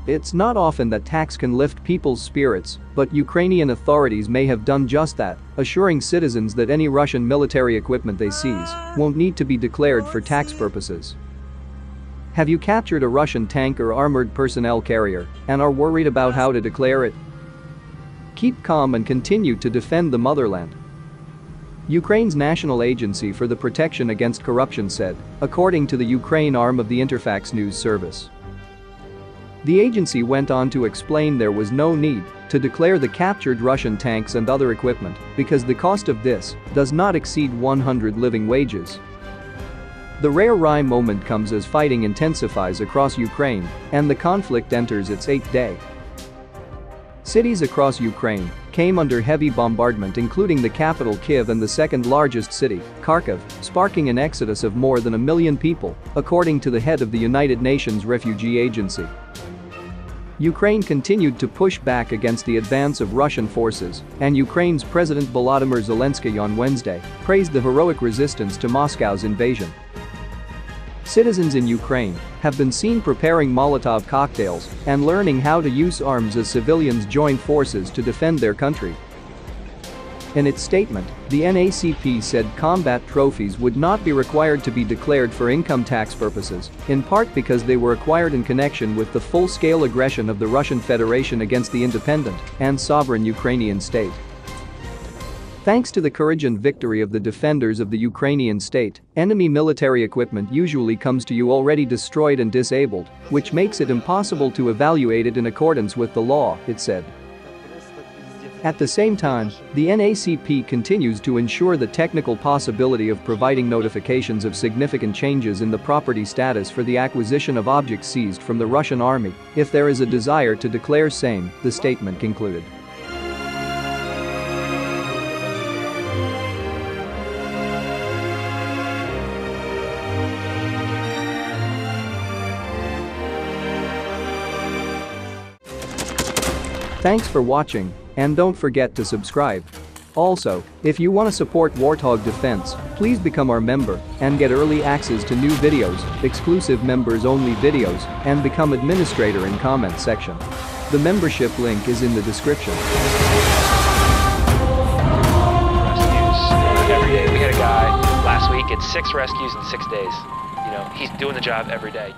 It's not often that tax can lift people's spirits, but Ukrainian authorities may have done just that, assuring citizens that any Russian military equipment they seize won't need to be declared for tax purposes. Have you captured a Russian tank or armored personnel carrier and are worried about how to declare it? Keep calm and continue to defend the motherland. Ukraine's National Agency for the Protection Against Corruption said, according to the Ukraine arm of the Interfax news service. The agency went on to explain there was no need to declare the captured Russian tanks and other equipment because the cost of this does not exceed 100 living wages. The rare moment comes as fighting intensifies across Ukraine and the conflict enters its 8th day. Cities across Ukraine came under heavy bombardment, including the capital Kyiv and the second largest city, Kharkiv, sparking an exodus of more than 1 million people, according to the head of the United Nations Refugee Agency. Ukraine continued to push back against the advance of Russian forces, and Ukraine's President Volodymyr Zelensky on Wednesday praised the heroic resistance to Moscow's invasion. Citizens in Ukraine have been seen preparing Molotov cocktails and learning how to use arms as civilians join forces to defend their country. In its statement, the NACP said combat trophies would not be required to be declared for income tax purposes, in part because they were acquired in connection with the full-scale aggression of the Russian Federation against the independent and sovereign Ukrainian state. Thanks to the courage and victory of the defenders of the Ukrainian state, enemy military equipment usually comes to you already destroyed and disabled, which makes it impossible to evaluate it in accordance with the law, it said. At the same time, the NACP continues to ensure the technical possibility of providing notifications of significant changes in the property status for the acquisition of objects seized from the Russian army if there is a desire to declare same, the statement concluded. Thanks for watching, and don't forget to subscribe. Also, if you want to support Warthog Defense, please become our member and get early access to new videos, exclusive members-only videos, and become administrator in comment section. The membership link is in the description. Rescues every day. We had a guy last week at 6 rescues in 6 days. He's doing the job every day.